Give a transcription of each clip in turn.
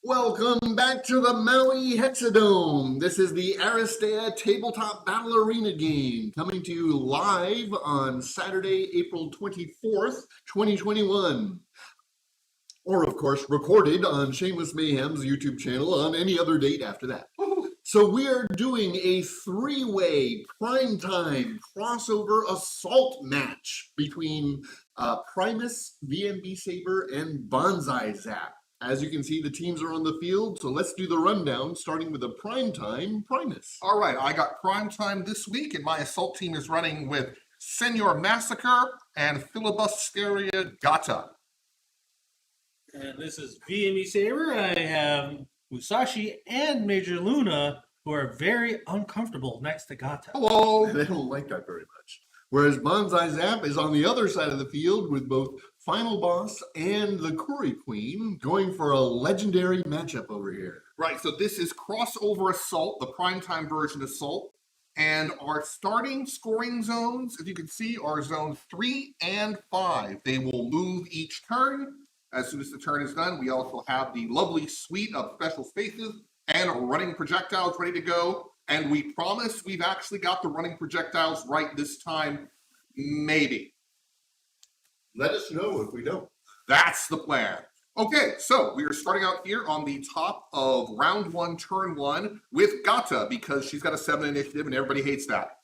Welcome back to the Maui HexaDome. This is the Aristeia Tabletop Battle Arena game coming to you live on Saturday, April 24th, 2021. Or, of course, recorded on Shameless Mayhem's YouTube channel on any other date after that. So we are doing a three-way primetime crossover assault match between Primus, VMB Saber, and Bonsai Zap. As you can see, the teams are on the field, so let's do the rundown, starting with the primetime Primus. All right, I got primetime this week, and my assault team is running with Senor Massacre and Filibusteria Gata. And this is VME Saber. I have Musashi and Major Luna, who are very uncomfortable next to Gata. Hello! They don't like that very much. Whereas Bonsai Zap is on the other side of the field with both Final Boss and the Curry Queen going for a legendary matchup over here. Right, so this is crossover assault, the primetime version assault. And our starting scoring zones, as you can see, are zones 3 and 5. They will move each turn. As soon as the turn is done, we also have the lovely suite of special spaces and running projectiles ready to go. And we promise we've actually got the running projectiles right this time. Maybe. Let us know if we don't. That's the plan. Okay, so we are starting out here on the top of round 1, turn 1 with Gata because she's got a 7 initiative and everybody hates that.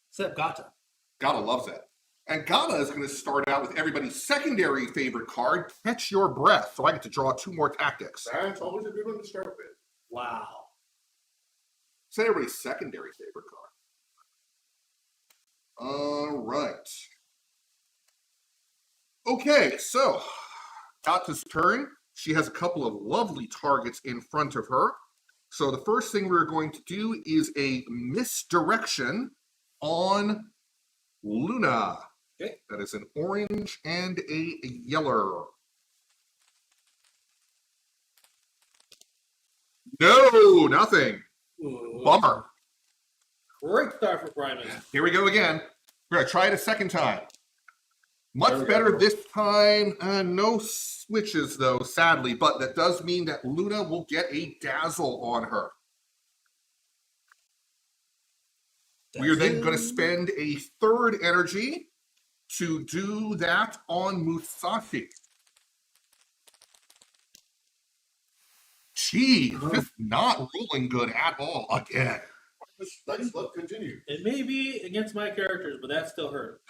Except Gata. Gata loves it. And Gata is going to start out with everybody's secondary favorite card, Catch Your Breath. So I get to draw 2 more tactics. That's always a good one to start with. Wow. Say everybody's secondary favorite card. All right. Okay, so Gata's turn. She has a couple of lovely targets in front of her. So the first thing we're going to do is a misdirection on Luna. Okay. That is an orange and a yellow. No, nothing. Ooh. Bummer. Great start for Primus. Here we go again. We're going to try it a second time. Much better this time. No switches, though, sadly. But that does mean that Luna will get a dazzle on her. We are then going to spend a third energy to do that on Musashi. Gee, this is not rolling good at all again. Nice luck continue. It may be against my characters, but that still hurt.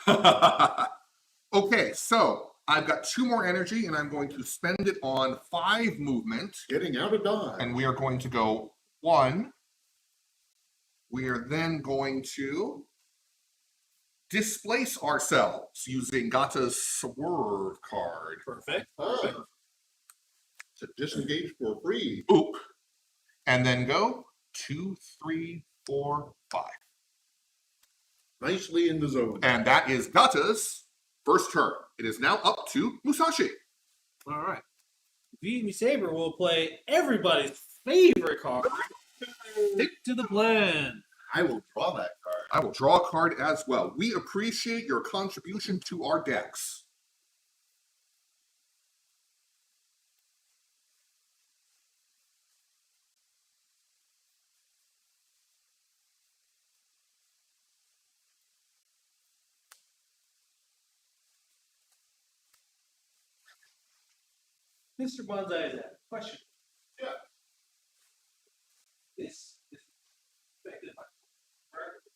Okay, so I've got 2 more energy, and I'm going to spend it on 5 movement. Getting out of dodge. And we are going to go 1. We are then going to displace ourselves using Gata's Swerve card. Perfect. To disengage for free. Oop. And then go 2, 3, 4, 5. Nicely in the zone. And that is Gata's first turn. It is now up to Musashi. All right. VME Saber will play everybody's favorite card. Stick to the plan. I will draw that card. I will draw a card as well. We appreciate your contribution to our decks. Mr. Bonsai is that. Question. Yeah. This is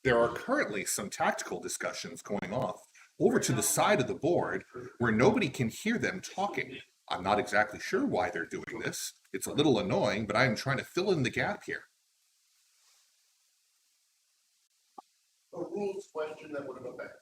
There are currently some tactical discussions going off over to the side of the board where nobody can hear them talking. I'm not exactly sure why they're doing this. It's a little annoying, but I'm trying to fill in the gap here. A rules question that would have affected.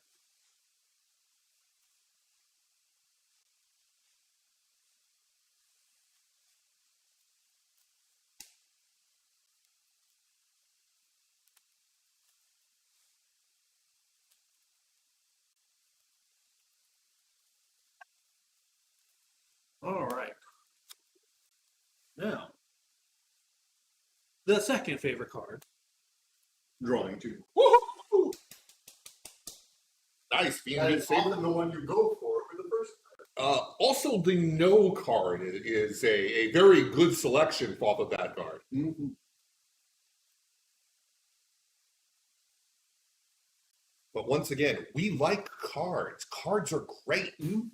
all right. Now, the second favorite card. Drawing 2. Woohoo! Nice, That being is often the one you go for the first time. Also, the no card is a very good selection off of that card. Mhm. But once again, we like cards. Cards are great. Mhm.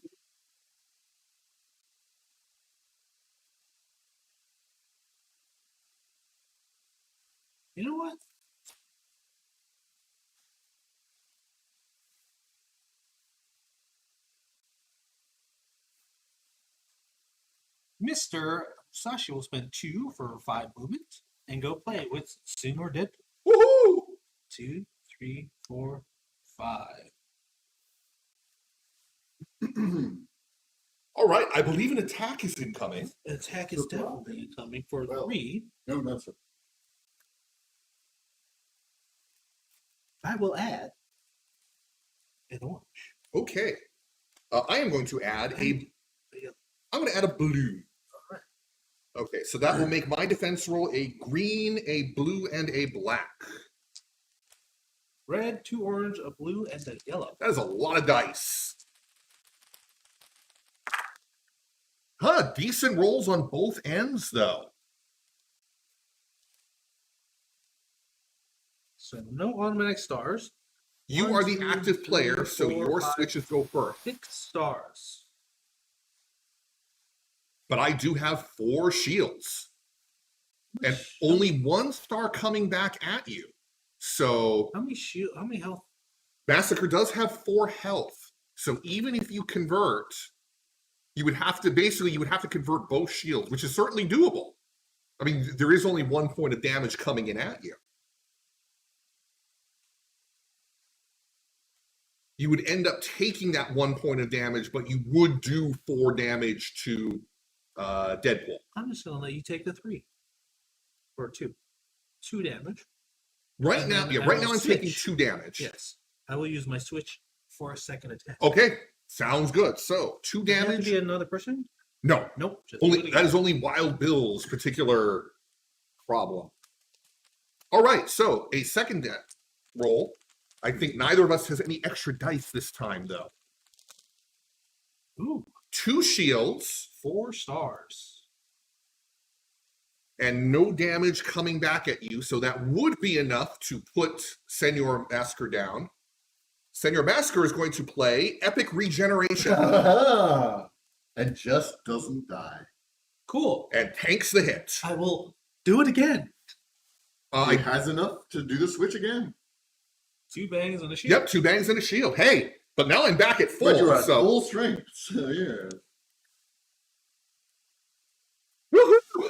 You know what? Mr. Sashi will spend 2 for 5 movement and go play with Seymour Deadpool. Woohoo! 2, 3, 4, 5. All right, I believe an attack is incoming. Attack is definitely coming for 3. No, that's it. I will add an orange. Okay. I am going to add I'm going to add a blue. Okay, so that will make my defense roll a green, a blue, and a black. Red, 2 orange, a blue, and a yellow. That is a lot of dice. Huh, decent rolls on both ends, though. So no automatic stars. You 1, are the 2, active 3, player, so 4, your 5, switches go first. 6 stars. But I do have 4 shields. And only 1 star coming back at you. So How many health? Massacre does have 4 health. So even if you convert, you would have to convert both shields, which is certainly doable. I mean, there is only 1 point of damage coming in at you. You would end up taking that 1 point of damage, but you would do 4 damage to Deadpool. I'm just gonna let you take the 3 or 2. 2 damage. Right And now, then yeah, I right will now I'm taking switch. 2 damage. Yes, I will use my switch for a second attack. Okay, sounds good. So 2 Does it have to damage. be another person? No, Nope. Just do it only again. that is only Wild Bill's particular problem. All right, so a second roll. I think neither of us has any extra dice this time, though. Ooh, 2 shields 4 stars. and no damage coming back at you, so that would be enough to put Senor Massacre down. Senor Massacre is going to play Epic Regeneration And just doesn't die. Cool. and tanks the hit. I will do it again. He has enough to do the switch again. 2 bangs on the shield. Yep, 2 bangs and a shield. Hey, but now I'm back at full. But you're at So full strength. So, yeah. woohoo!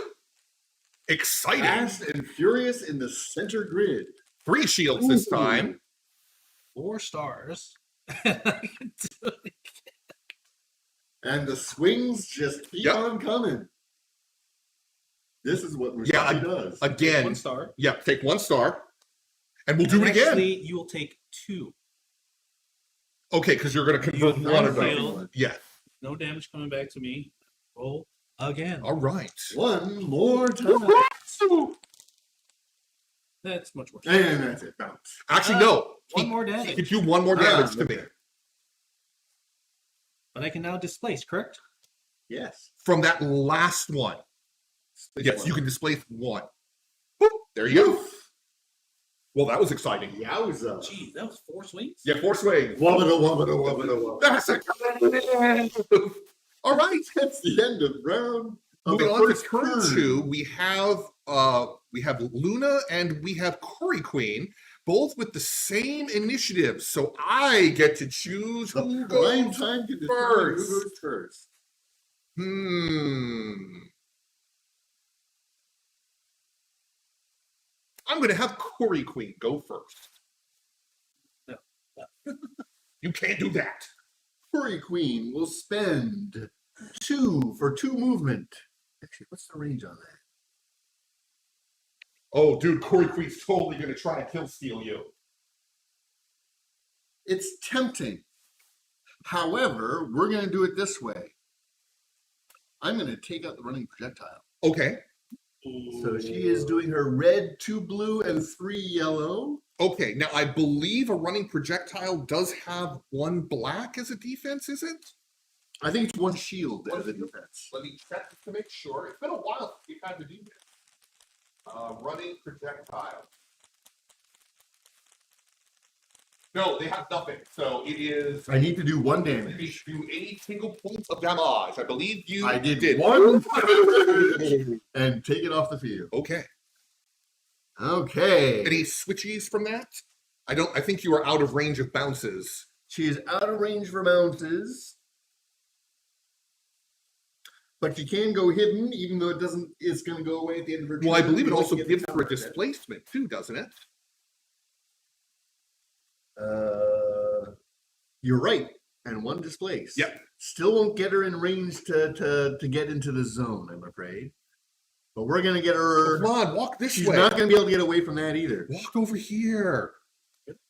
Exciting. Fast and furious in the center grid. 3 shields this Ooh. time. 4 stars. I can do it. And the swings just keep Yep. on coming. This is what Musashi Yeah, does. Again, 1 star. yeah, take 1 star. And we'll do And it again. actually, you will take 2. Okay, because you're going to convert You one of failed. them. Yeah. No damage coming back to me. Roll again. All right. One more time. That's much worse. And that's it. Bounce. Actually, no. One He more damage. can do 1 more damage to me. okay. But I can now displace, correct? Yes. From that last one. Space Yes, one. you can displace 1. Boop, there you go. Well, that was exciting. Yowza. Geez, that was 4 swings? Yeah, 4 swings. Wobbada, wobbada, wobbada, wobbada. That's a All right. That's the end of round. Of Moving the on to first turn turn. 2, we have Luna and we have Curry Queen, both with the same initiative. So I get to choose The who prime goes time can determine first. who goes first. I'm going to have Curry Queen go first. No. You can't do that. Curry Queen will spend 2 for 2 movement. Actually, what's the range on that? Oh, dude, Curry Queen's totally going to try and kill steal you. It's tempting. However, we're going to do it this way. I'm going to take out the running projectile. Okay. So she is doing her red, 2 blue, and 3 yellow. Okay. Now, I believe a running projectile does have 1 black as a defense, is it? I think it's one shield as a defense. Let me check to make sure. It's been a while since we've had to do this. Running projectile. No, they have nothing. So it is. I need to do one You damage. do 80 single points of damage. I believe you I did one and take it off the field. Okay. Okay. Any switchies from that? I think you are out of range of bounces. She is out of range for bounces. But she can go hidden, even though it's going to go away at the end of her turn. Well, I believe it also Get the gives her a counter attack. displacement too, doesn't it? You're right. And one displace. Yep. Still won't get her in range to get into the zone, I'm afraid. But we're going to get her. Come on, walk this She's way. not going to be able to get away from that either. Walk over here.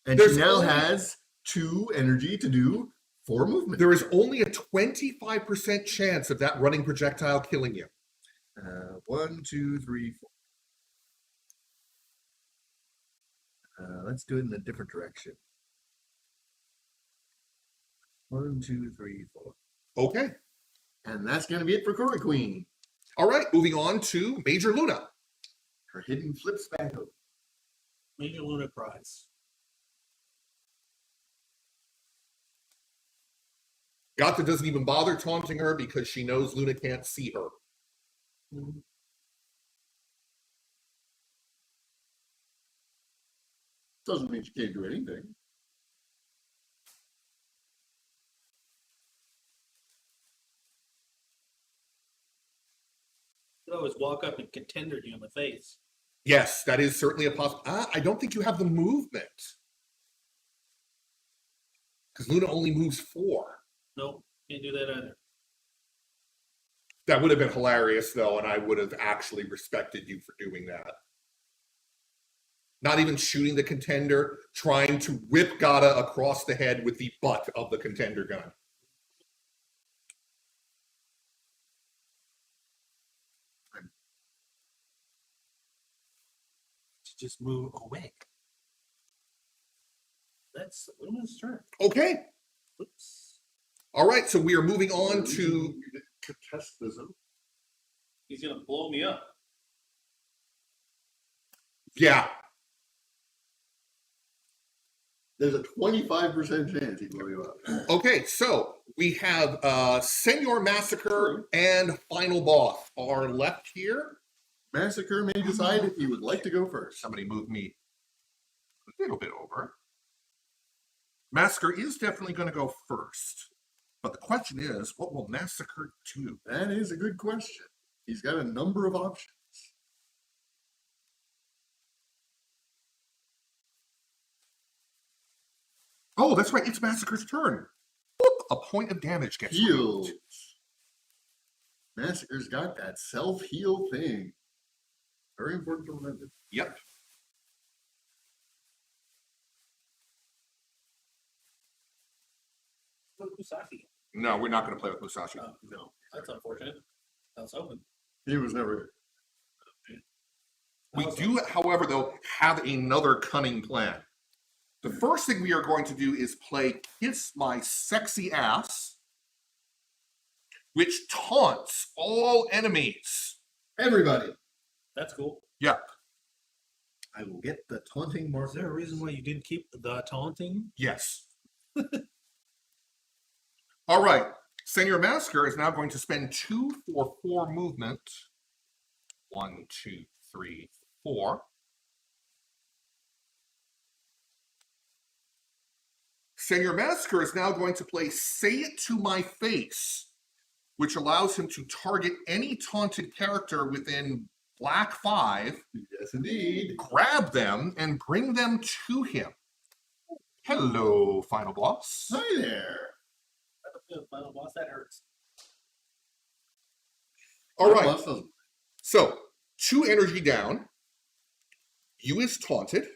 And There's she now only- has 2 energy to do 4 movement. There is only a 25% chance of that running projectile killing you. 1, 2, 3, 4. Let's do it in a different direction. 1, 2, 3, 4. Okay. And that's going to be it for Curry Queen. All right, moving on to Major Luna. Her hidden flips back out. Major Luna prize. Gata doesn't even bother taunting her because she knows Luna can't see her. Doesn't mean she can't do anything. You could always walk up and contender you in the face. Yes, that is certainly a possibility. I don't think you have the movement. Because Luna only moves 4. Nope, can't do that either. That would have been hilarious, though, and I would have actually respected you for doing that. Not even shooting the contender, trying to whip Gata across the head with the butt of the contender gun. To just move away. That's Luna's turn. Okay. Oops. All right, so we are moving on to... You didn't contest the zone. He's gonna blow me up. Yeah. There's a 25% chance he blow you up. Okay, so we have Senor Massacre and Final Boss are left here. Massacre may decide if he would like to go first. Somebody move me a little bit over. Massacre is definitely going to go first. But the question is, what will Massacre do? That is a good question. He's got a number of options. Oh, that's right. It's Massacre's turn. Whoop, a point of damage gets Heal. removed. Massacre's got that self-heal thing. Very important to remember. Yep. Musashi. No, we're not going to play with Musashi. No, That's unfortunate. I was hoping. he was never. We do, however, though, have another cunning plan. The first thing we are going to do is play Kiss My Sexy Ass, which taunts all enemies. Everybody. That's cool. Yep. I will get the taunting Is marker. there a reason why you didn't keep the taunting? Yes. All right. Senor Massacre is now going to spend 2 for 4 movement. 1, 2, 3, 4. Senor Massacre is now going to play Say It to My Face, which allows him to target any taunted character within black 5, Yes, indeed. grab them, and bring them to him. Hello, Final Boss. Hi there. Final boss, that hurts. All right. Boss doesn't- So, 2 energy down. You is taunted.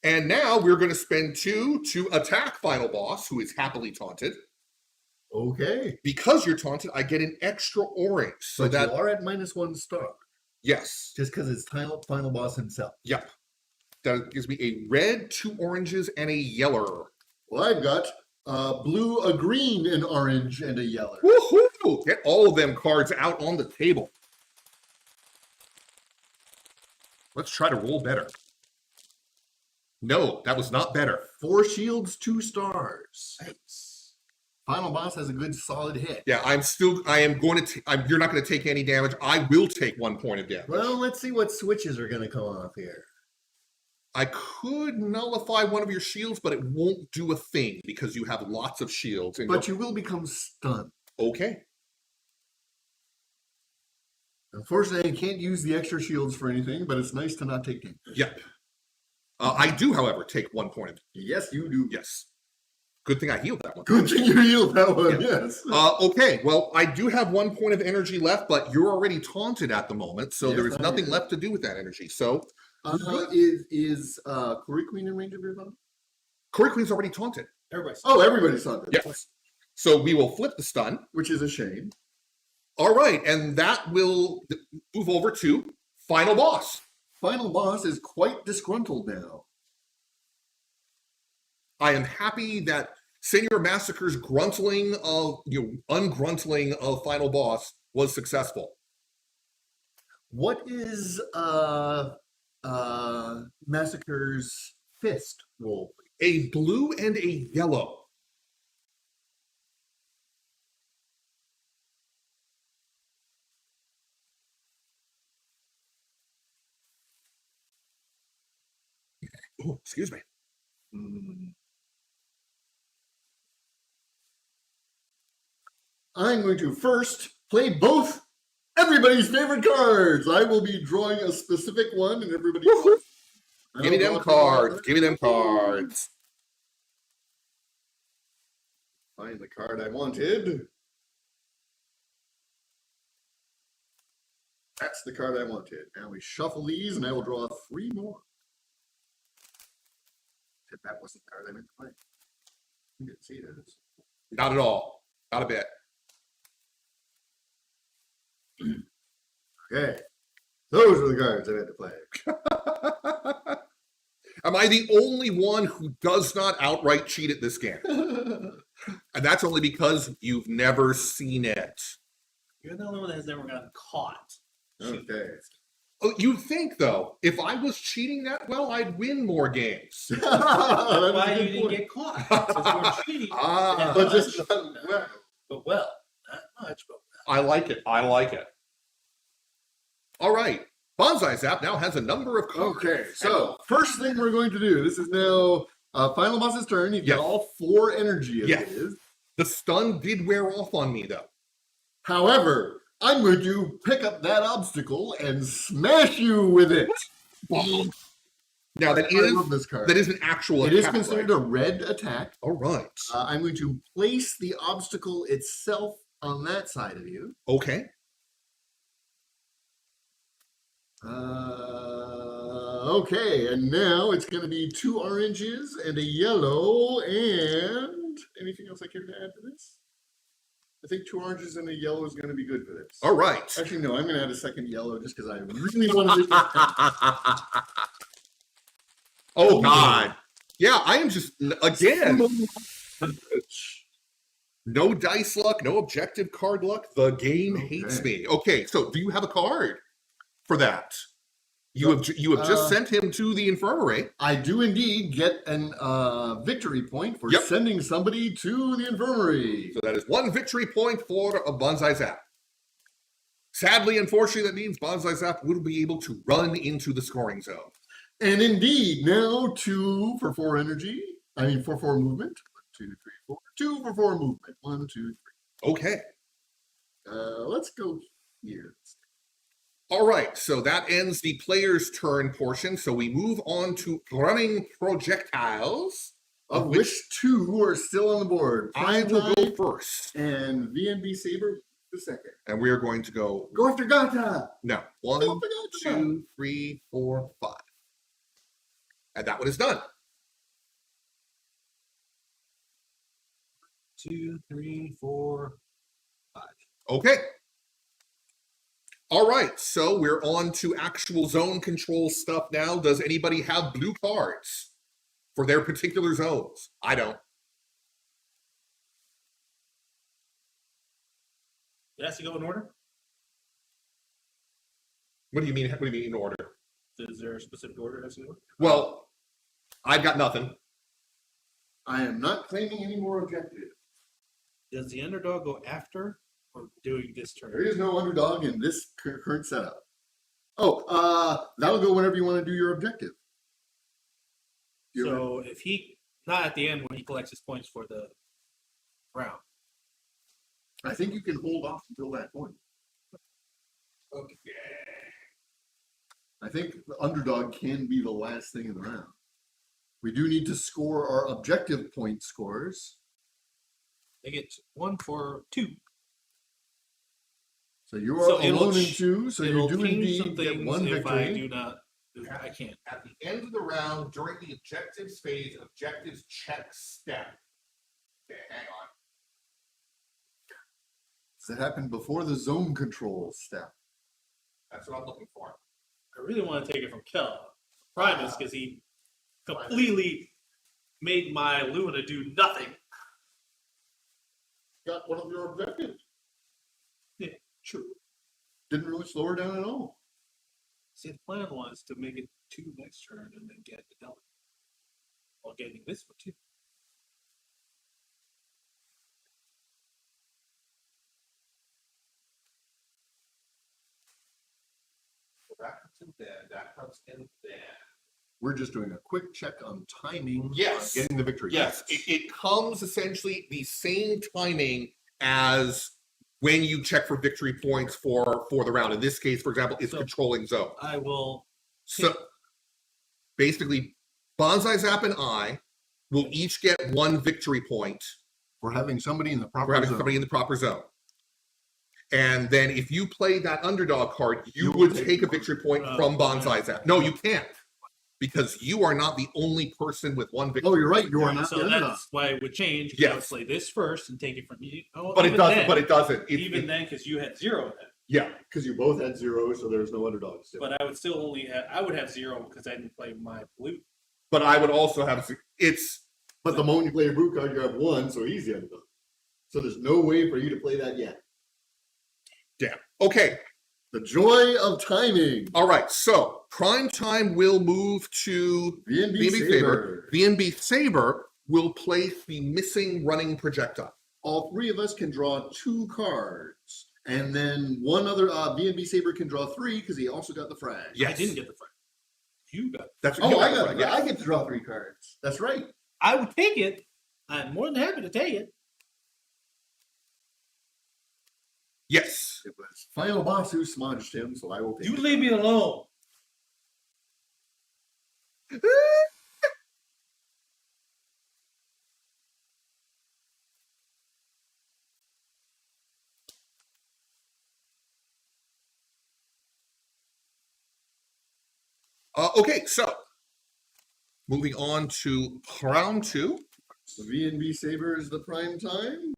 And now we're going to spend 2 to attack Final Boss, who is happily taunted. Okay. Because you're taunted, I get an extra orange. So But that, you are at -1 star. yes. Just because it's final boss himself. Yep. That gives me a red, 2 oranges, and a yeller. Well, I've got blue, a green, an orange, and a yellow. Woohoo! Get all of them cards out on the table. Let's try to roll better. No, that was not better. 4 shields, 2 stars. Nice. Final boss has a good solid hit. Yeah, you're not going to take any damage. I will take 1 point of damage. Well, let's see what switches are going to come off here. I could nullify one of your shields, but it won't do a thing because you have lots of shields. But you will become stunned. Okay. Unfortunately, I can't use the extra shields for anything, but it's nice to not take damage. Yep. I do, however, take 1 point of damage. Yes, you do. Yes. Good thing I healed that one. Good thing you healed that one, Yeah. yes. Okay, well, I do have 1 point of energy left, but you're already taunted at the moment, so Yes, there is I nothing am. left to do with that energy. So, Is Quarry Queen in range of your thumb? Corey Queen's already taunted. Everybody's Oh, everybody saw that. Yes. So we will flip the stun. Which is a shame. All right, and that will move over to final boss. Final boss is quite disgruntled now. I am happy that Senior Massacre's ungruntling of final boss was successful. What is Massacre's fist roll? A blue and a yellow. Oh, excuse me. I'm going to first play both everybody's favorite cards. I will be drawing a specific one, and everybody. Give me them cards. Give me them cards. Find the card I wanted. That's the card I wanted. Now we shuffle these, and I will draw 3 more. If that wasn't the card I meant to play. You didn't see it. Not at all. Not a bit. Okay. Those are the cards I meant to play. Am I the only one who does not outright cheat at this game? And that's only because you've never seen it. You're the only one that has never gotten caught. Okay. Oh, you'd think, though, if I was cheating that well, I'd win more games. That's why you didn't get caught. Since you were cheating. But just not well. But well, not much, but I like it. I like it. All right. Bonsai Zap now has a number of cards. Okay, so first thing we're going to do, this is now final boss's turn. You've got all 4 energy as it is. The stun did wear off on me, though. However, I'm going to pick up that obstacle and smash you with it. Now, I love this card. that is an actual It attack. is considered a red attack. All right. I'm going to place the obstacle itself on that side of you. Okay. Okay, and now it's going to be 2 oranges and a yellow, and anything else I care to add to this? I think 2 oranges and a yellow is going to be good for this. All right. Actually, no, I'm going to add a second yellow just because I really want to. Oh, God. Yeah, I am just, again, no dice luck, no objective card luck. The game hates me. Okay, so do you have a card for that? You have just sent him to the infirmary. I do indeed get an victory point for sending somebody to the infirmary. So that is 1 victory point for a Bonsai Zap. Sadly, unfortunately, that means Bonsai Zap will be able to run into the scoring zone. And indeed, now 2 for 4 energy. I mean, for 4 movement. 1, 2, 3, 4. 2 for 4 movement. 1, 2, 3. Okay. Let's go here. All right, so that ends the player's turn portion. So we move on to running projectiles, Of which 2 are still on the board. I will go first. And VNB Saber the second. And we are going to go. Go after Gata! No. 1, 2, 3, 4, 5. And that one is done. 2, 3, 4, 5. Okay. All right, so we're on to actual zone control stuff now. Does anybody have blue cards for their particular zones? I don't. It has to go in order? What do you mean? What do you mean in order? Is there a specific order it has to go in? Well, I've got nothing. I am not claiming any more objectives. Does the underdog go after or doing this There turn? is no underdog in this current setup. Oh, that'll go whenever you want to do your objective. So if he, not at the end when he collects his points for the round. I think you can hold off until that point. Okay. I think the underdog can be the last thing in the round. We do need to score our objective point scores. They get 1 for 2. So you are So it'll alone in ch- 2, so you It'll do change some indeed get things one if I do victory. not. If I can't. At the end of the round, during the objectives phase, objectives check step. Okay, hang on. Does that happen before the zone control step? That's what I'm looking for. I really want to take it from Primus, because he completely made my Luna do nothing. Got one of your objectives. Yeah, true. Didn't really slow her down at all. See, the plan was to make it 2 next turn and then get the double. While getting this one too. So that comes in there, that comes in there. We're just doing a quick check on timing. Yes. On getting the victory. Yes, it comes essentially the same timing as when you check for victory points for the round. In this case, for example, it's So- controlling zone. I will. So basically, Bonsai Zap and I will each get 1 victory point For having somebody in the proper for having zone. somebody in the proper zone. And then if you play that underdog card, you You will would take take a one. victory point Oh, from yeah. Bonsai Zap. No, you can't. Because you are not the only person with 1 victory. Oh, you're right. You are not So the underdog. that's why it would change. 'Cause I would Yes. play this first and take it from you. Oh, But it even doesn't. then- But it doesn't. even then, because you had 0 then. Yeah. Because you both had 0, so there's no underdogs. But I would still only have. I would have 0 because I didn't play my blue. But I would also have. It's But the moment you play a brew card, you have 1, so he's the underdog. So there's no way for you to play that yet. damn. Okay. The joy of timing. All right. So prime time will move to VNB VNB Saber. VNB Saber will place the missing running projectile. All 3 of us can draw 2 cards. And then one other VNB Saber can draw 3 because he also got the frag. Yes. I didn't get the frag. You got. That's Oh, you I the got frag, it. Yeah, yes. I get to draw 3 cards. That's right. I would take it. I'm more than happy to take it. Yes. It was Final Boss who smudged him, so I will take You it. leave me alone. Okay, so moving on to round 2. So VNB Saber is the prime time.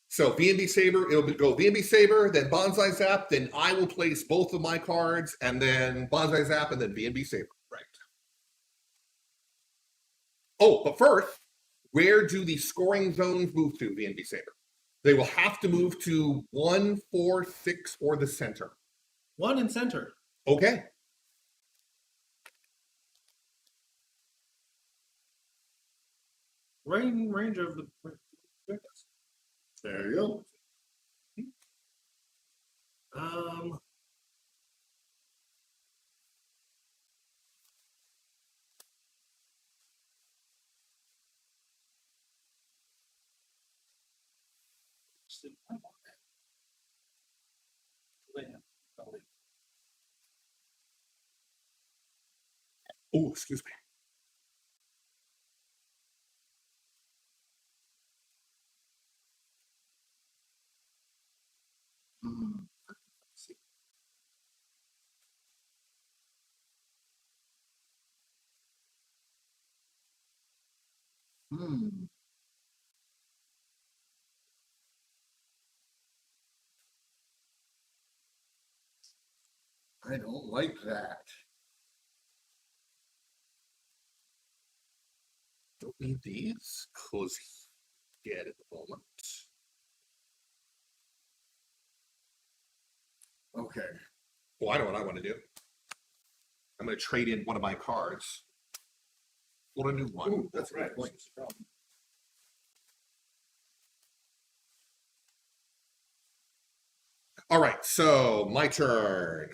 So VNB Saber, it'll go VNB Saber, then Bonsai Zap, then I will place both of my cards, and then Bonsai Zap, and then VNB Saber. Right. Oh, but first, where do the scoring zones move to, VNB Saber? They will have to move to 1, 4, 6, or the center. 1 in center. Okay. Range of the. There you go. Oh, excuse me. Hmm. Hmm. I don't like that. Don't need these, because get at the moment. Okay. Well, I know what I want to do. I'm going to trade in one of my cards for a new one. Ooh, that's right. Point. All right, so my turn.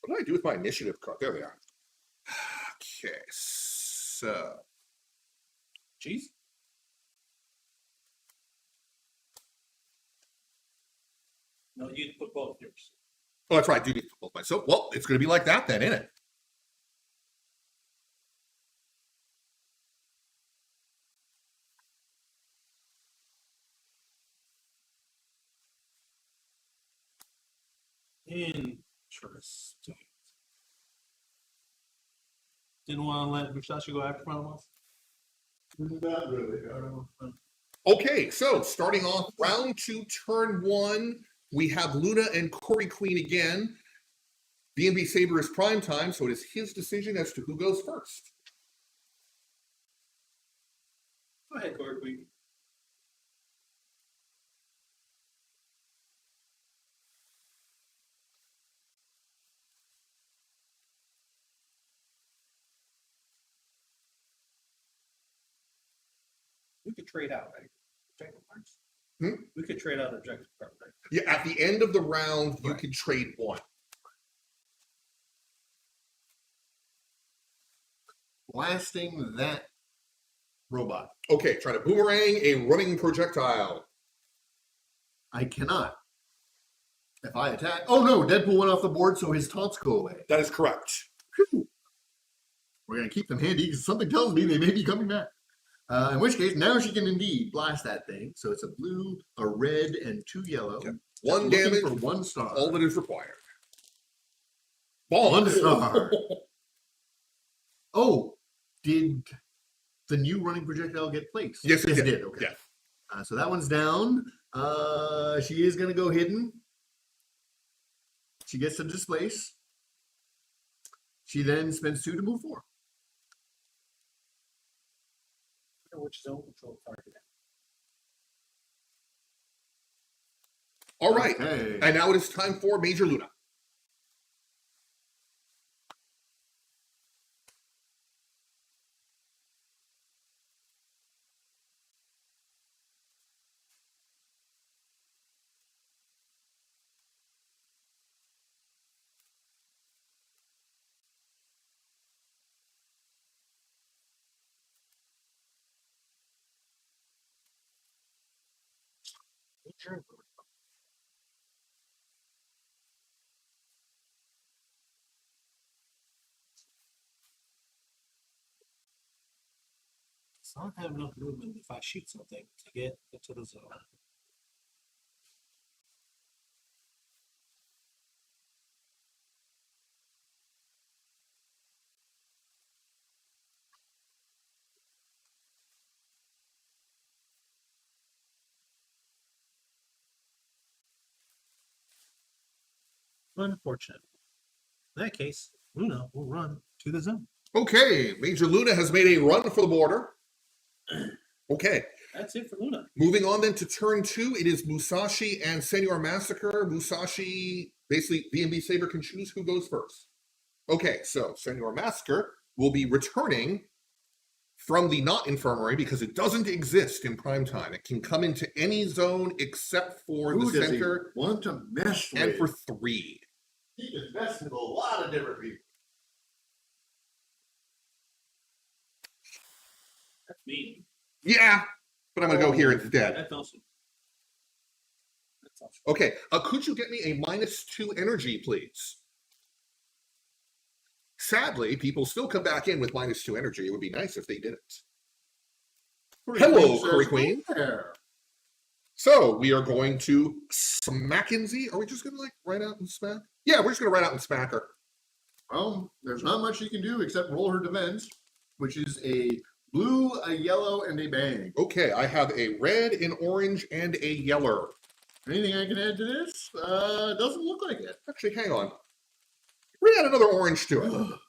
What did I do with my initiative card? There they are. Okay, so. Jeez. No, you put both yours. Oh, that's right. I do need to both myself. Well, it's going to be like that then, isn't it? Interesting. Didn't want to let Musashi go after one of us? Not really. Okay, so starting off round 2, turn 1, we have Luna and Corey Queen again. B&B Saber is prime time, so it is his decision as to who goes first. Go ahead, Corey Queen. We could trade out, right? Objective cards. We could trade out objective cards, right? Yeah, at the end of the round, you Right. can trade 1. Blasting that robot. Okay, try to boomerang a running projectile. I cannot. If I attack. Oh no, Deadpool went off the board, so his taunts go away. That is correct. Whew. We're going to keep them handy because something tells me they may be coming back. In which case, now she can indeed blast that thing. So it's a blue, a red, and 2 yellow. Yep. Just 1 looking damage, for 1 star. all that is required. Ball. 1 star. Oh, did the new running projectile get placed? Yes, it did. Okay. Yeah. So that one's down. She is going to go hidden. She gets to displace. She then spends 2 to move 4. Which zone control target? All right, Okay. and now it is time for Major Luna. So I don't have enough movement if I shoot something to get into the zone. Unfortunate. In that case, Luna will run to the zone. Okay, Major Luna has made a run for the border. Okay, That's it for Luna. moving on then to turn 2, it is Musashi and Senor Massacre. Musashi, basically, B&B Saber can choose who goes first. Okay, so Senor Massacre will be returning from the not infirmary because it doesn't exist in prime time. It can come into any zone except for Who the does he center want to mess with? and for 3. He can mess with a lot of different people. That's me. Yeah, but I'm going to go here instead. That's awesome. That's awesome. Okay, could you get me a -2 energy, please? Sadly, people still come back in with -2 energy. It would be nice if they didn't. Hello, Curry Queen. There. So we are going to Smackenzie. Are we just going to like ride out and smack? Yeah, we're just going to ride out and smack her. Well, there's not much you can do except roll her defense, which is a blue, a yellow, and a bang. Okay, I have a red, an orange, and a yeller. Anything I can add to this? Doesn't look like it. Actually, hang on. We add another orange to it.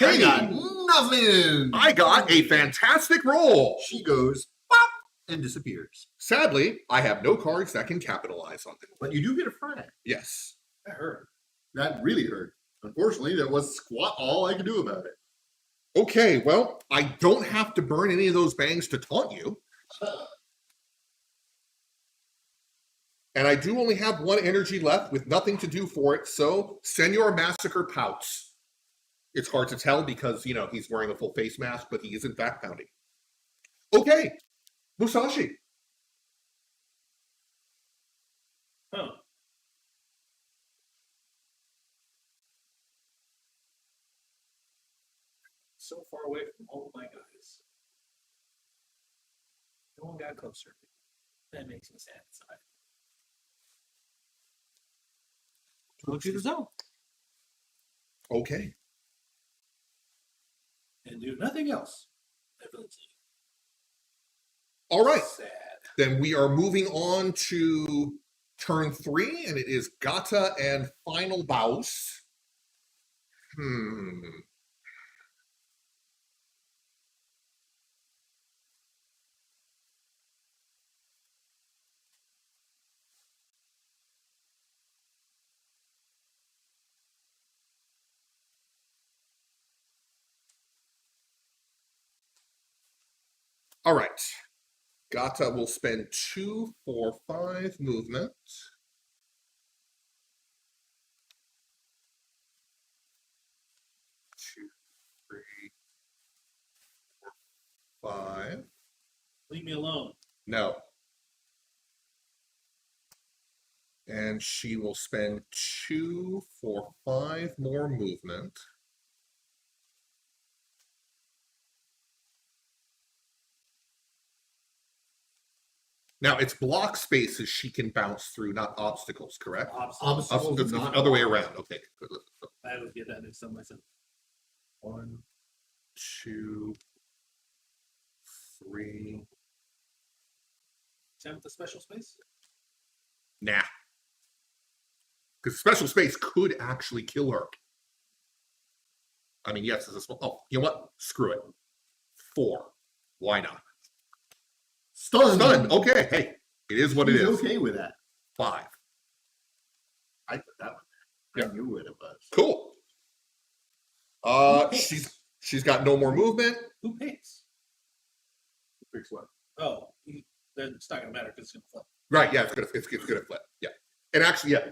I Hey, got nothing. I got a fantastic roll. She goes pop and disappears. Sadly, I have no cards that can capitalize on it. But you do get a frag. Yes. That hurt. That really hurt. Unfortunately, there was squat all I could do about it. Okay, well, I don't have to burn any of those bangs to taunt you. And I do only have one energy left with nothing to do for it, so Senor Massacre pouts. It's hard to tell because, you know, he's wearing a full face mask, but he is in fact pounding. Okay, Musashi. Huh. So far away from all of my guys. No one got closer. That makes me sad inside. Go to the zone Okay. and do nothing else. Evidently. All right. Sad. Then we are moving on to turn 3, and it is Gata and Final Bouse. All right. Gata will spend 2, 4, 5 movement. 2, 3, 4, 5. Leave me alone. No. And she will spend 2, 4, 5 more movement. Now, it's block spaces she can bounce through, not obstacles, correct? Obstacles, It's not the other way around. Okay, good. I would get that next time myself. 1, 2, 3. Same with the special space? Nah. Because special space could actually kill her. I mean, yes, it's a small. Oh, you know what? Screw it. 4. Why not? Stunned. Okay, hey, it is what it He's is. okay with that. 5. I put that one there. Yeah. I knew what it was. Cool. She's got no more movement. Who picks? Fix what? Oh, then it's not gonna matter because it's gonna flip. Right, yeah, it's gonna flip. Yeah. And actually, yeah,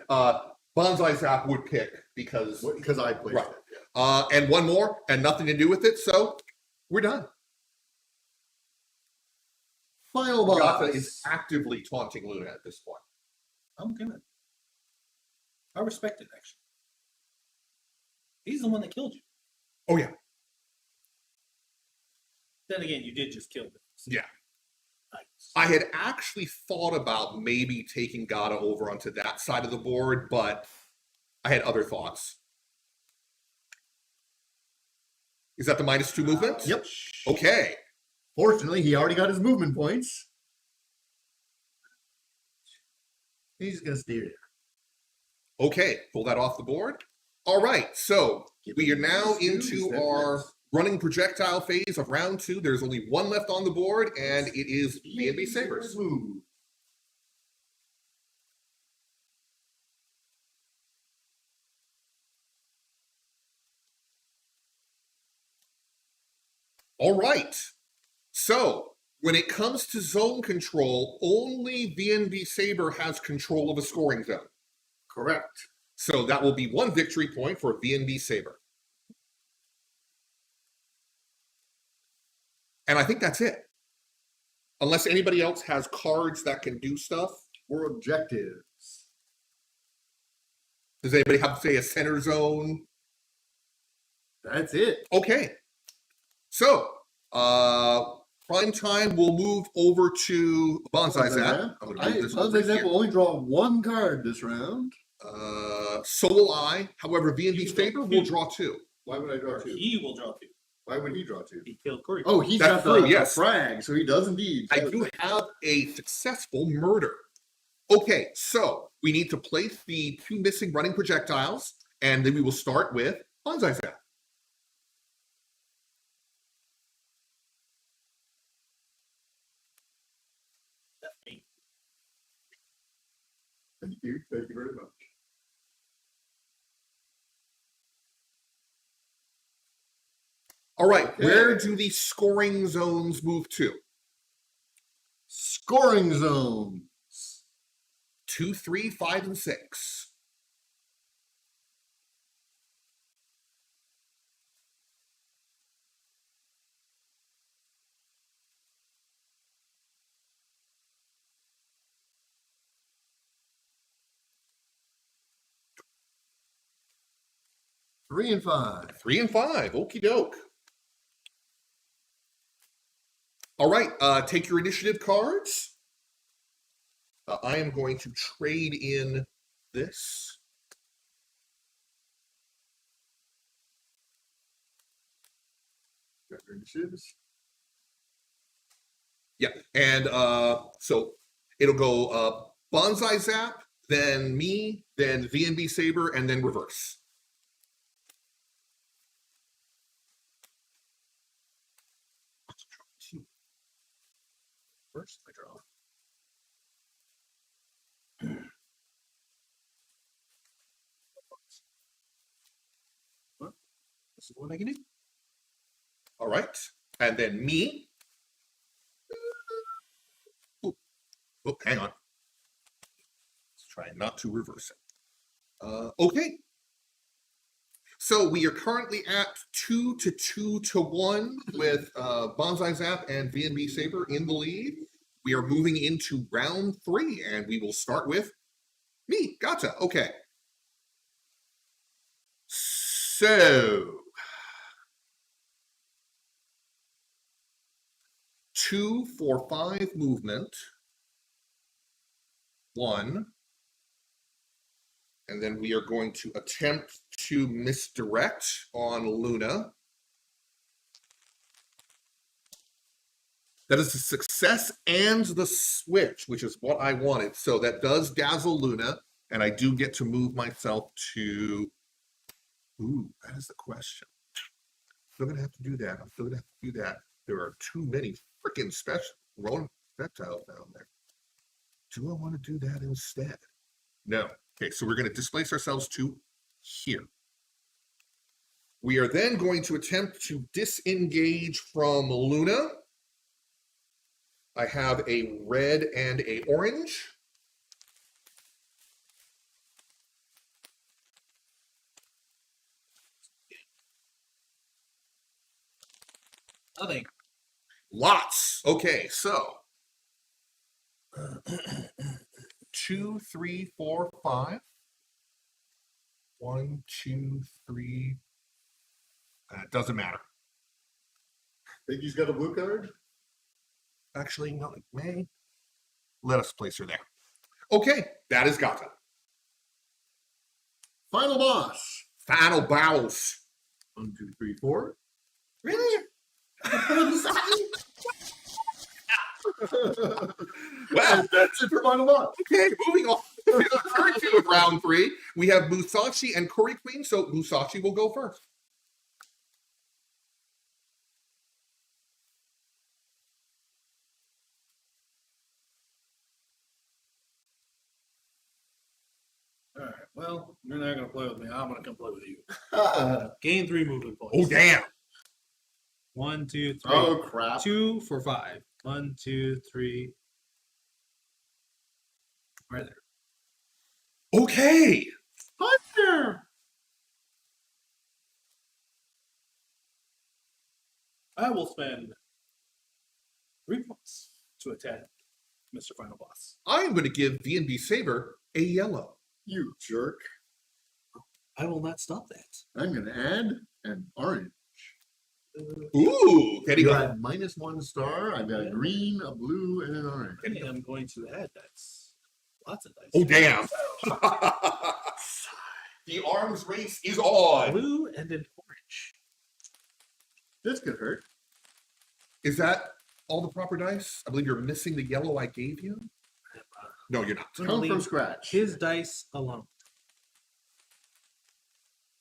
Bonsai Zap would pick because Because I played Right. it. Yeah. and one more and nothing to do with it, so we're done. Final boss. Gata is actively taunting Luna at this point. I'm gonna. I respect it actually. He's the one that killed you. Oh yeah. Then again, you did just kill him. So Yeah. nice. I had actually thought about maybe taking Gata over onto that side of the board, but I had other thoughts. Is that the -2 movement? Yep. Okay. Fortunately, he already got his movement points. He's just gonna stay there. Okay, pull that off the board. All right, so we are now into our running projectile phase of round 2. There's only one left on the board, and it is B&B Sabers. Move. All right. So when it comes to zone control, only VNV Saber has control of a scoring zone. Correct. So that will be 1 victory point for VNV Saber. And I think that's it. Unless anybody else has cards that can do stuff. For objectives. Does anybody have, say, a center zone? That's it. Okay. So, prime time will move over to Bonsai Zap. I'm gonna move this over Bonsai Zap here. will only draw 1 card this round. So will I. However, VNV Saber will draw 2. Why would I draw 2? He will draw 2. Why would he draw 2? He killed Corey. Oh, he's That's got the true, yes. frag, so he does indeed. I do have a successful murder. Okay, so we need to place the 2 missing running projectiles, and then we will start with Bonsai Zap. you. Thank you very much. All right, Okay. where do the scoring zones move to? Scoring zone. 2, 3, 5, and 6. Three and 5. 3 and 5. Okie doke. All right, take your initiative cards. I am going to trade in this. Got your initiatives. Yeah, and so it'll go Bonsai Zap, then me, then VNB Saber, and then reverse. First, I draw. This is what I can do. All right, and then me. Oh, hang on. Let's try not to reverse it. Okay. So we are currently at 2 to 1 with Bonsai Zap and VNB Saber in the lead. We are moving into round 3, and we will start with me. Gotcha. Okay. So 2 for 5 movement. 1. And then we are going to attempt to misdirect on Luna. That is a success and the switch, which is what I wanted. So that does dazzle Luna, and I do get to move myself to... Ooh, that is the question. Still gonna have to do that. I'm still gonna have to do that. There are too many freaking special rolling projectiles down there. Do I want to do that instead? No. Okay, so we're going to displace ourselves to here. We are then going to attempt to disengage from Luna. I have a red and a orange. Nothing. Lots. Okay, so 2, 3, 4, 5. 1, 2, 3. It doesn't matter. Think he's got a blue card? Actually, no, it may. Let us place her there. Okay, that is Gata. Final boss. Final bows. 1, 2, 3, 4. Really? Well, that's it for final boss. Okay, moving on. Turn 2 of round 3. We have Musashi and Curry Queen, so Musashi will go first. All right. Well, you're not gonna play with me. I'm gonna come play with you. Gain 3 movement points. Oh, damn. 1, 2, 3. Oh, crap. 2 for 5. 1, 2, 3. Right there. Okay. Hunter! I will spend 3 points to attack Mr. Final Boss. I'm going to give VNB Saber a yellow. You jerk. I will not stop that. I'm going to add an orange. Ooh, there you You go. had -1 star. I've got a green, a blue, and an orange. And I'm going to add dice. Lots of dice. Oh, damn. The arms race is on. Blue and an orange. This could hurt. Is that all the proper dice? I believe you're missing the yellow I gave you. No, you're not. Come from scratch. His dice alone.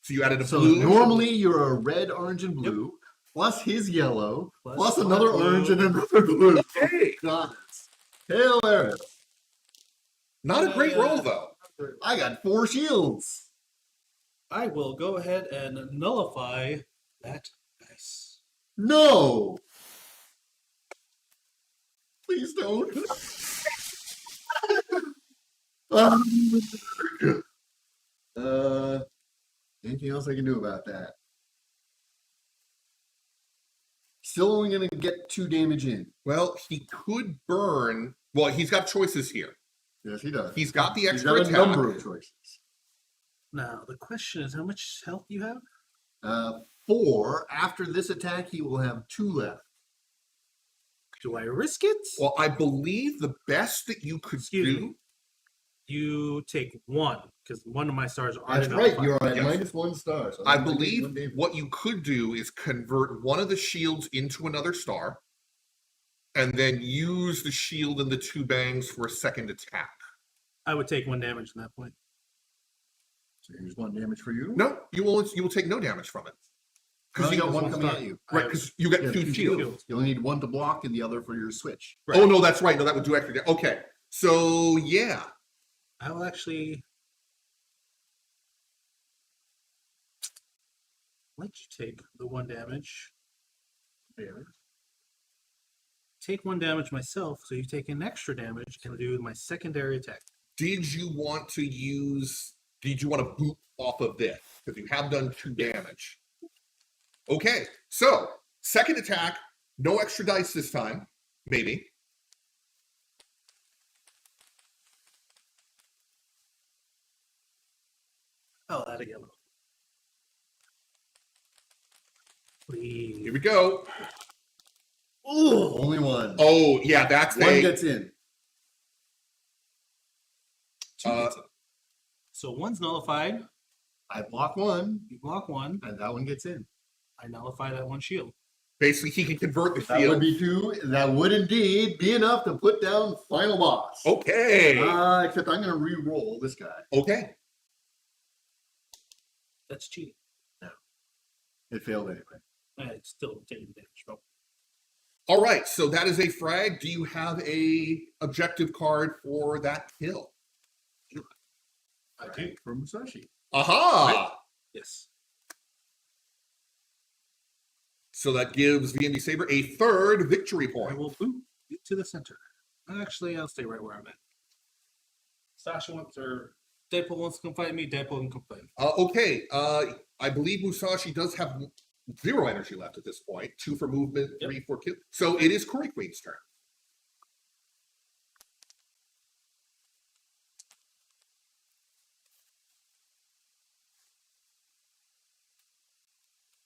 So you added a So blue. normally you're a red, orange, and blue, plus his yellow, plus one another blue. orange and another blue. Hey, Got it. Hail Eris. not a great roll though. I got 4 shields. I will go ahead and nullify that dice. No! Please don't. Anything else I can do about that? Still only going to get 2 damage in. Well, he could burn. Well, he's got choices here. Yes, he does. He's got the He's extra got a attack. number of choices. Now, the question is how much health do you have? 4. After this attack, he will have 2 left. Do I risk it? Well, I believe the best that you could Excuse do. me. You take 1, because one of my stars are That's right. You're at Yes. -1 star. So I I'm gonna take believe 1 damage. what you could do is convert one of the shields into another star, and then use the shield and the 2 bangs for a second attack. I would take 1 damage in that point. So here's 1 damage for you. No, you will take no damage from it. Because you got 1 one coming star. at you. Right, because you get Yeah, 2 two shields. You only need 1 to block and the other for your switch. Right. Oh no, that's right. No, that would do extra damage. Okay, so yeah, I will actually let you take the 1 damage. Take 1 damage myself, so you take an extra damage and do my secondary attack. did you want to use? Did you want to boot off of this? Because you have done 2 damage. Okay, so second attack, no extra dice this time, maybe. Oh, that again. Please. Here we go. Ooh. Only 1. Oh yeah, that's 1 a. gets in. 2 gets in. So 1's nullified. I block 1, You block 1. and that 1 gets in. I nullify that 1 shield. Basically, he can convert the That would shield. be 2. That would indeed be enough to put down final boss. Okay. Except I'm going to re-roll this guy. Okay. That's cheating. It failed anyway. It's still taking damage, bro. All right. So that is a frag. Do you have a objective card for that kill? I do. For Musashi. Aha! Yes. So that gives VMD Saber a 3rd victory I point. will boot it to the center. Actually, I'll stay right where I'm at. Sasha wants, or Deadpool wants to come fight me. Deadpool can come fight me. Okay. I believe Musashi does have 0 energy left at this point. 2 for movement, Yep. 3 for kill. So it is Curry Queen's turn.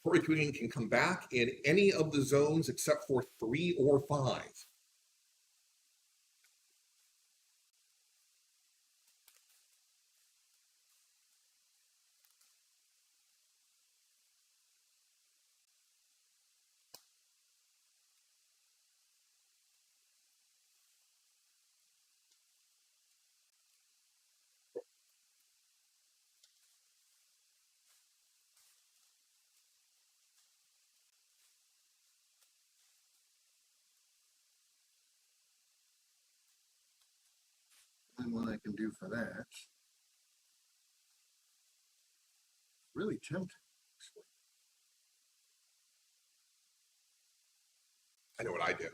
Curry Queen can come back in any of the zones except for 3 or 5. And what I can do for that. Really tempting. I know what I do.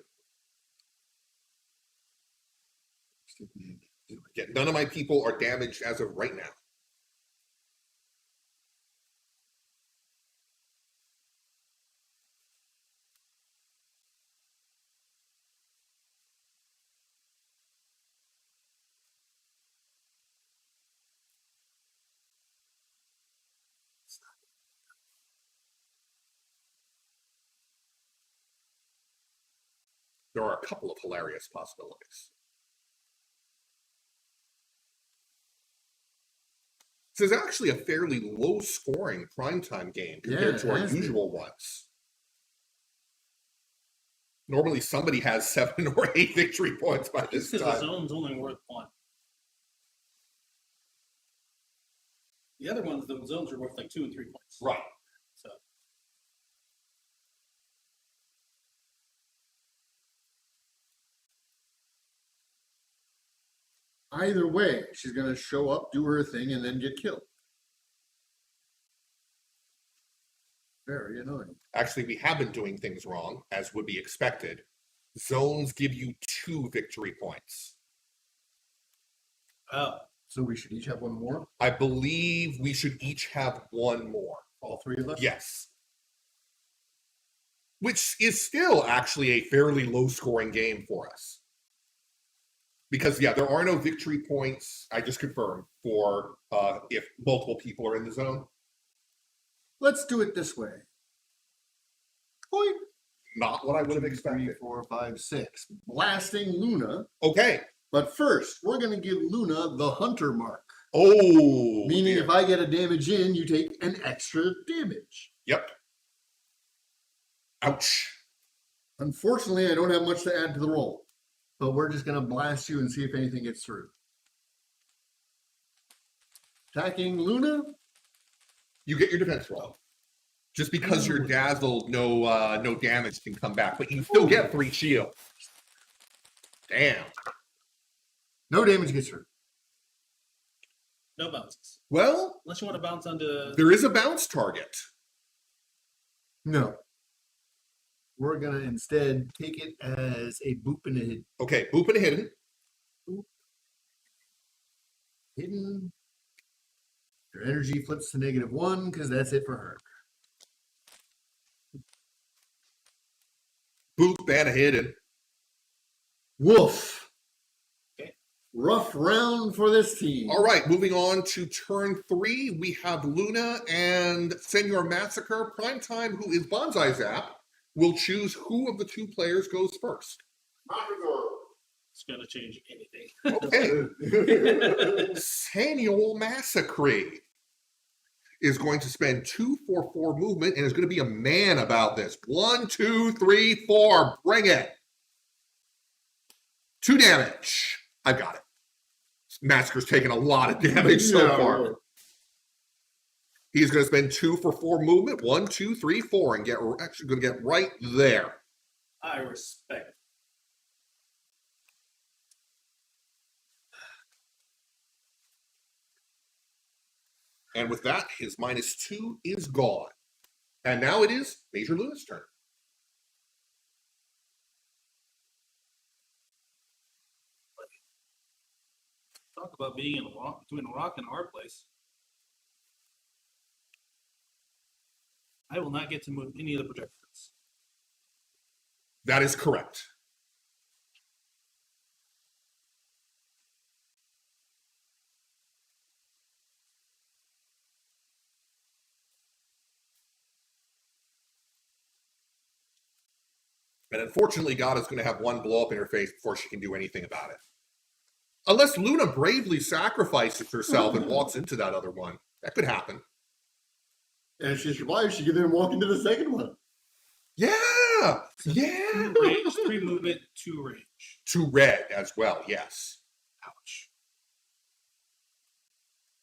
Yeah, none of my people are damaged as of right now. There are a couple of hilarious possibilities. This is actually a fairly low-scoring primetime game compared Yeah, to our it has been. usual ones. Normally, somebody has 7 or 8 victory points by this Because the time. zone's only worth 1. The other ones, the zones are worth like 2 and 3 points. Right. So Either way, she's going to show up, do her thing, and then get killed. Very annoying. Actually, we have been doing things wrong, as would be expected. Zones give you 2 victory points. Oh, So we should each have one more? I believe we should each have 1 more. All 3 of us? Yes. Which is still actually a fairly low-scoring game for us. Because, yeah, there are no victory points, I just confirmed, for if multiple people are in the zone. Let's do it this way. Point. Not what I would have 2, 3, expected. 4, 5, 6. Blasting Luna. Okay. But first, we're going to give Luna the Hunter mark. Oh. Meaning dear. if I get a damage in, you take an extra damage. Yep. Ouch. Unfortunately, I don't have much to add to the roll. But we're just going to blast you and see if anything gets through. Attacking Luna. You get your defense roll. Just because you're dazzled, no damage can come back, but you still get 3 shield. Damn. No damage gets through. no bounces. Well, Unless you want to bounce onto. there is a bounce target. No. We're going to instead take it as a boop and a hit. Okay, boop and a hidden. Hidden. Your energy flips to -1 because that's it for her. Boop and a hidden. Woof. Okay. Rough round for this team. All right, moving on to turn 3. We have Luna and Senor Massacre. Primetime, who is Bonsai Zap, will choose who of the 2 players goes first. It's going to change anything. Okay. Senor Massacre is going to spend 2 for 4 movement and is going to be a man about this. 1, 2, 3, 4. Bring it. 2 damage. I've got it. Massacre's taken a lot of damage so far. He's going to spend 2 for 4 movement. 1, 2, 3, 4, and actually going to get right there. I respect. And with that, his -2 is gone. And now it is Major Luna's turn. Talk about being in a rock, between a rock and a hard place. I will not get to move any of the projectiles. That is correct. And unfortunately, God is going to have 1 blow up in her face before she can do anything about it. Unless Luna bravely sacrifices herself and walks into that other one. That could happen. And if she survives, she can then walk into the second one. Yeah! Yeah! 2 range, 3 movement, 2 range. 2 red as well, yes. Ouch.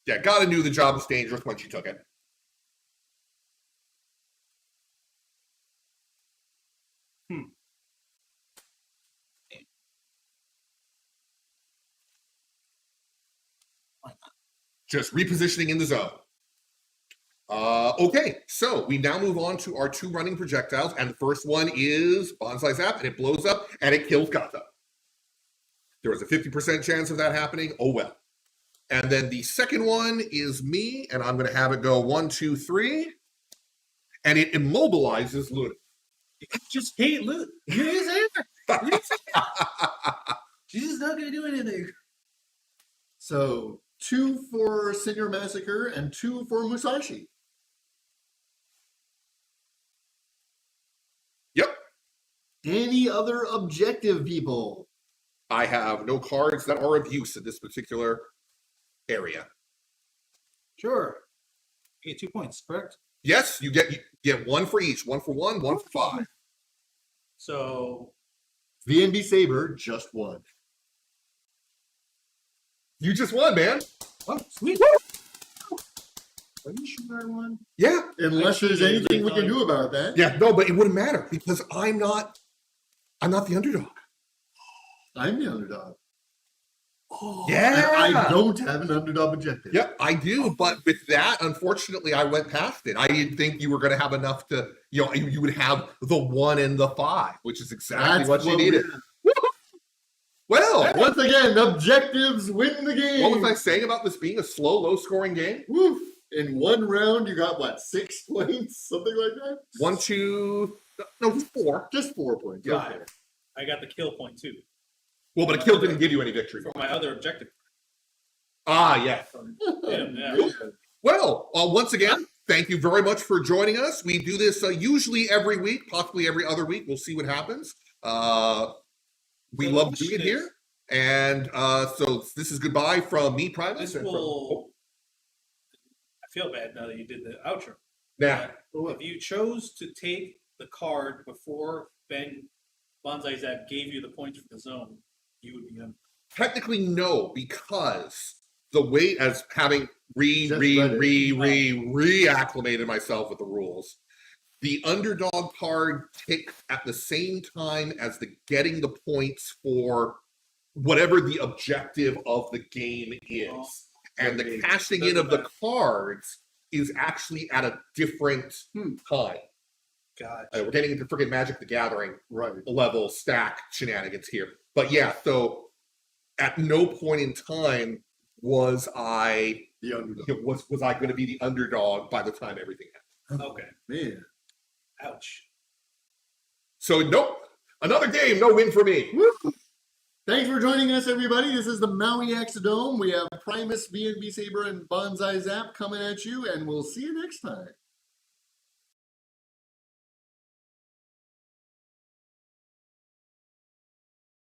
Yeah, God knew the job was dangerous when she took it. Just repositioning in the zone. Okay, so we now move on to our 2 running projectiles, and the first one is Bonsai Zap, and it blows up, and it kills Gata. There was a 50% chance of that happening. Oh well. And then the second one is me, and I'm going to have it go 1, 2, 3, and it immobilizes Luna. I just hate Luke. You didn't say her. She's just not going to do anything. So 2 for Senor Massacre and 2 for Musashi. Yep. Any other objective, people? I have no cards that are of use in this particular area. Sure. You get 2 points, correct? Yes, you get 1 for each. 1 for 1, 1 for 5. So VNB Saber just won. You just won, man. oh, sweet. Are you sure I won? Yeah. Unless there's anything we can do about that. Yeah, no, but it wouldn't matter because I'm not the underdog. I'm the underdog. Yeah. And I don't have an underdog objective. Yep, I do. But with that, unfortunately, I went past it. I didn't think you were going to have enough to, you would have the 1 and the 5, which is exactly That's what you what we needed. Well, Once again, objectives win the game. what was I saying about this being a slow, low-scoring game? Woof. In one round, you got what, 6 points? Something like that? 1, 2, no, 4. Just 4 points. Got Okay. it. I got the kill point too Well, but a kill didn't give you any victory. for my other objective. Ah, yes. From him, yeah. Well, once again, thank you very much for joining us. We do this usually every week, possibly every other week. We'll see what happens. We So love the doing it question here. And so this is goodbye from me, Primus. This and from- will. I feel bad now that you did the outro. Now, If you chose to take the card before Ben Bonsai Zap gave you the points for the zone, you would be on. technically no, because the way as having Just read it. reacclimated myself with the rules, the underdog card ticks at the same time as the getting the points for whatever the objective of the game is. And the cashing in of the cards is actually at a different time. God. We're getting into freaking Magic the Gathering Right. level stack shenanigans here. But yeah, so at no point in time was I The underdog. was I going to be the underdog by the time everything happened. Okay. Man. Ouch. So nope, another game, no win for me. Woo. Thanks for joining us, everybody. This is the Maui HexaDome. We have Primus, B&B Saber, and Bonsai Zap coming at you, and we'll see you next time.